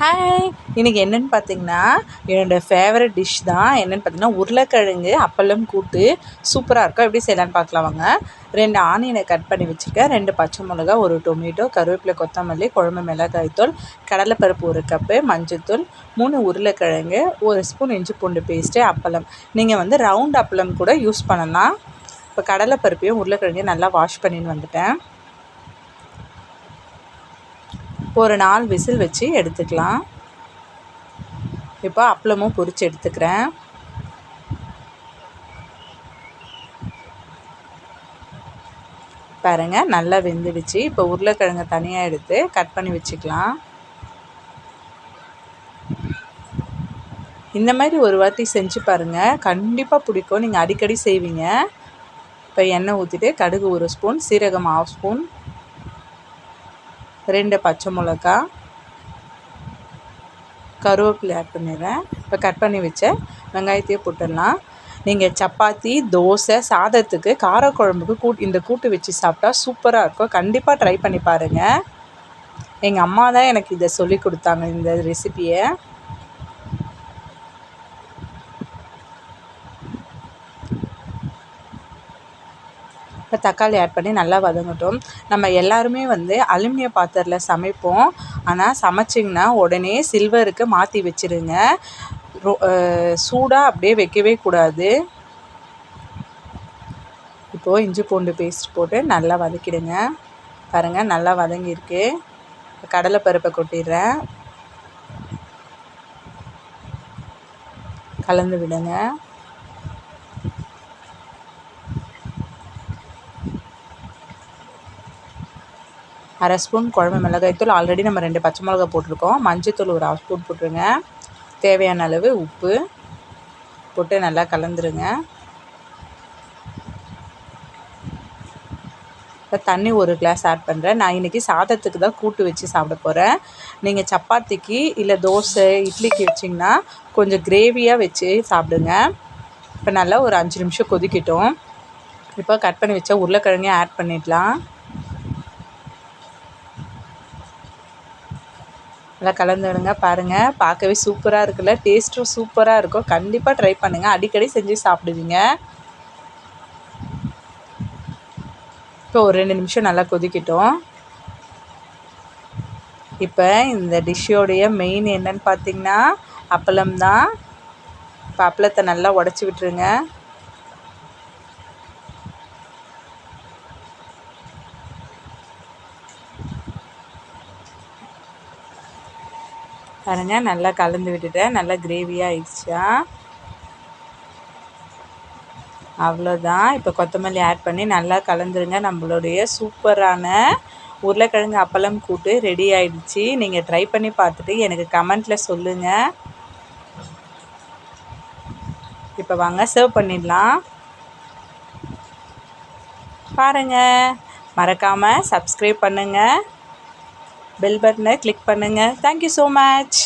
Hi! இன்றைக்கி என்னென்னு பார்த்தீங்கன்னா, என்னோடய ஃபேவரட் டிஷ் தான். என்னென்னு பார்த்தீங்கன்னா, உருளைக்கிழங்கு அப்பளம் கூட்டு சூப்பராக இருக்கும். எப்படி செய்யலான்னு பார்க்கலாம் வாங்க. 2 ஆனியனை கட் பண்ணி வச்சுருக்கேன். 2 பச்சை மிளகா, 1 டொமேட்டோ, கருவேப்பிலை, கொத்தமல்லி, குழம்பு மிளகாய்த்தூள், கடலைப்பருப்பு 1 கப்பு, மஞ்சள்தூள், 3 உருளைக்கிழங்கு, 1 ஸ்பூன் இஞ்சி பூண்டு பேஸ்ட்டு, அப்பளம். நீங்கள் வந்து ரவுண்ட் அப்பளம் கூட யூஸ் பண்ணலாம். இப்போ கடலைப்பருப்பையும் உருளைக்கிழங்கையும் நல்லா வாஷ் பண்ணின்னு வந்துட்டேன். ஒரு 4 விசில் வச்சு எடுத்துக்கலாம். இப்போ அப்பளமும் பொரித்து எடுத்துக்கிறேன். பாருங்கள், நல்லா வெந்துடுச்சு. இப்போ உருளைக்கிழங்கை தனியாக எடுத்து கட் பண்ணி வச்சுக்கலாம். இந்த மாதிரி ஒரு வாட்டி செஞ்சு பாருங்கள், கண்டிப்பாக பிடிக்கும். நீங்கள் அடிக்கடி செய்வீங்க. இப்போ எண்ணெய் ஊற்றிட்டு கடுகு 1 ஸ்பூன், சீரகம் 1/2 ஸ்பூன், 2 பச்சை மிளகா, கருவேப்பிலை ஆட் பண்ணிடுறேன். இப்போ கட் பண்ணி வச்ச வெங்காயத்தையும் போட்டுடலாம். நீங்கள் சப்பாத்தி, தோசை, சாதத்துக்கு, காரக்குழம்புக்கு இந்த கூட்டு வச்சு சாப்பிட்டா சூப்பராக இருக்கும். கண்டிப்பாக ட்ரை பண்ணி பாருங்கள். எங்கள் அம்மா தான் எனக்கு இதை சொல்லி கொடுத்தாங்க, இந்த ரெசிப்பியை. இப்போ தக்காளி ஆட் பண்ணி நல்லா வதங்கட்டும். நம்ம எல்லாருமே வந்து அலுமினிய பாத்திரத்தில் சமைப்போம். ஆனால் சமைச்சிங்கன்னா உடனே சில்வருக்கு மாற்றி வச்சுருங்க. சூடாக அப்படியே வைக்கவே கூடாது. இப்போது இஞ்சி பூண்டு பேஸ்ட் போட்டு நல்லா வதக்கிடுங்க. பாருங்கள், நல்லா வதங்கியிருக்கு. கடலைப்பருப்பை கொட்டிடுறேன். கலந்து விடுங்க. அரை ஸ்பூன் குழம்பு மிளகாய்த்தூள், ஆல்ரெடி நம்ம 2 பச்சை மிளகா போட்டிருக்கோம். மஞ்சத்தூள் ஒரு 1/2 ஸ்பூன் போட்டுருங்க. தேவையான அளவு உப்பு போட்டு நல்லா கலந்துருங்க. இப்போ தண்ணி 1 கிளாஸ் ஆட் பண்ணுறேன். நான் இன்றைக்கி சாதத்துக்கு தான் கூட்டு வச்சு சாப்பிட போகிறேன். நீங்கள் சப்பாத்திக்கு இல்லை தோசை, இட்லிக்கு வச்சிங்கன்னா கொஞ்சம் கிரேவியாக வச்சு சாப்பிடுங்க. இப்போ நல்லா ஒரு 5 நிமிஷம் கொதிக்கட்டும். இப்போ கட் பண்ணி வச்ச உருளைக்கிழங்கையும் ஆட் பண்ணிடலாம். நல்லா கலந்து விடுங்க. பாருங்கள், பார்க்கவே சூப்பராக இருக்குல்ல, டேஸ்ட்டும் சூப்பராக இருக்கும். கண்டிப்பாக ட்ரை பண்ணுங்கள், அடிக்கடி செஞ்சு சாப்பிடுவீங்க. இப்போ ஒரு 2 நிமிஷம் நல்லா கொதிக்கட்டும். இப்போ இந்த டிஷ்ஷோடைய மெயின் என்னன்னு பார்த்தீங்கன்னா அப்பளம் தான். இப்போ அப்பளத்தை நல்லா உடச்சி விட்டுருங்க. பாருங்கள், நல்லா கலந்து விட்டுட்டேன். நல்லா கிரேவியாக ஆயிடுச்சா. அவ்வளோதான். இப்போ கொத்தமல்லி ஆட் பண்ணி நல்லா கலந்துருங்க. நம்மளுடைய சூப்பரான உருளைக்கிழங்கு அப்பளம் கூட்டு ரெடி ஆயிடுச்சு. நீங்கள் ட்ரை பண்ணி பார்த்துட்டு எனக்கு கமெண்ட்டில் சொல்லுங்கள். இப்போ வாங்க சர்வ் பண்ணிடலாம். பாருங்கள், மறக்காமல் சப்ஸ்கிரைப் பண்ணுங்கள், பெல் பட்டனை கிளிக் பண்ணுங்கள். Thank you so much.